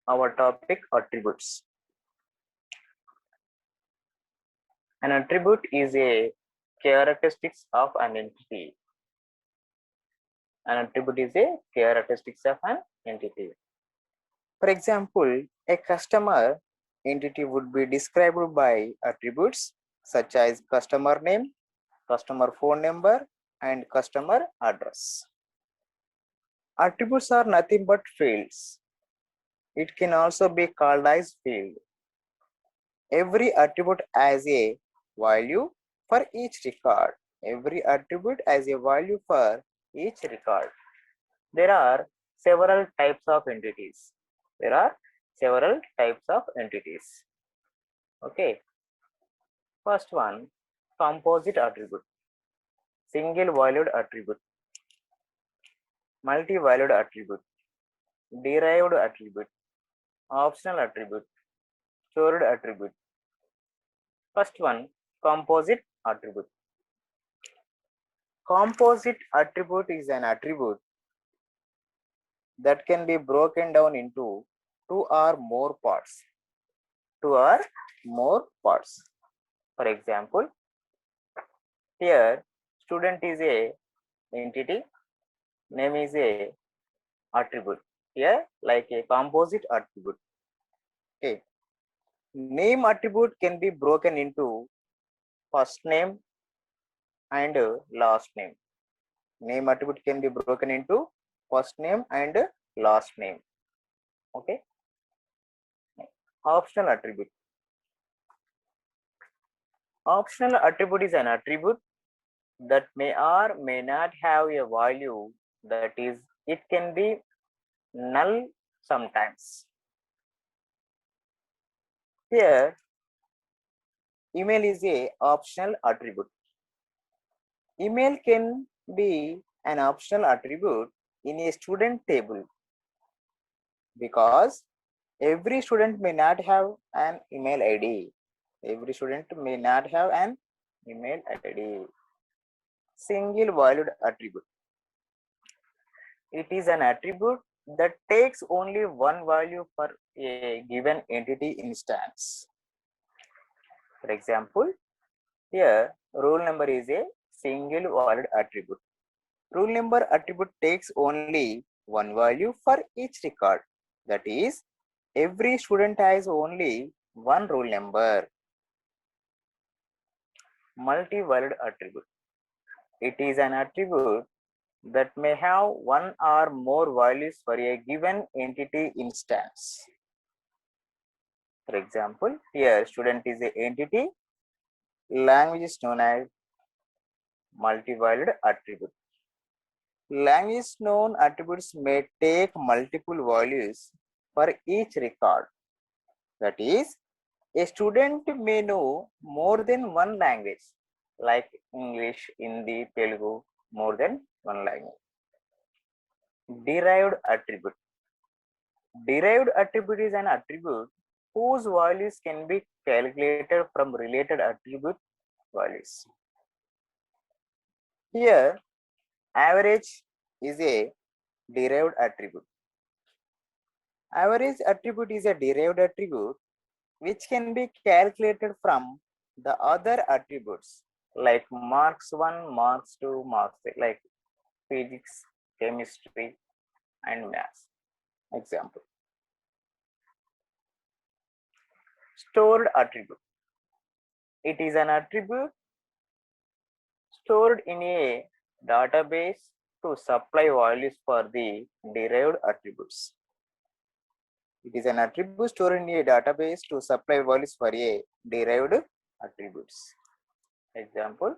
our topic attributes. An attribute is a characteristics of an entity. An attribute is a characteristics of an entity. For example, a customer entity would be described by attributes such as customer name, customer phone number, and customer address. Attributes are nothing but fields. It can also be called as field. Every attribute has a value for each record. Every attribute has a value for each record. There are several types of entities. There are several types of entities. Okay. First one, composite attribute, single valued attribute, multi-valued attribute, derived attribute, optional attribute, stored attribute. First one, composite attribute. Composite attribute is an attribute that can be broken down into two or more parts. Two or more parts. For example, here student is a entity, name is a attribute. Here like a composite attribute. Okay. Name attribute can be broken into first name and last name. Name attribute can be broken into first name and last name. Okay. Optional attribute. Optional attribute is an attribute that may or may not have a value, that is, it can be null sometimes. Here, email is a optional attribute. Email can be an optional attribute in a student table because every student may not have an email ID. Every student may not have an email ID. Single valued attribute. It is an attribute that takes only one value for a given entity instance. For example, here roll number is a single valid attribute. Roll number attribute takes only one value for each record. That is, every student has only one roll number. Multi-valid attribute. It is an attribute that may have one or more values for a given entity instance. For example, here student is an entity, language is known as multi-valued attribute. Language known attributes may take multiple values for each record. That is, a student may know more than one language, like English, Hindi, Telugu, more than one language. Derived attribute. Derived attribute is an attribute whose values can be calculated from related attribute values. Here, average is a derived attribute. Average attribute is a derived attribute which can be calculated from the other attributes like marks 1, marks 2, marks 3, like physics, chemistry, and maths. Example. Stored attribute. It is an attribute stored in a database to supply values for the derived attributes. It is an attribute stored in a database to supply values for a derived attributes. Example,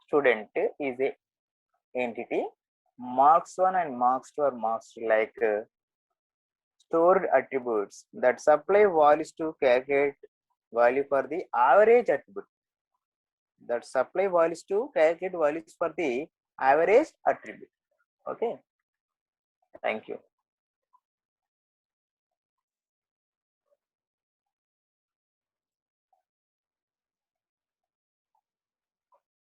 student is a entity, marks 1 and marks 2 are marks 2 like stored attributes that supply values to calculate value for the average attribute. That supply values to calculate values for the average attribute. Okay. Thank you.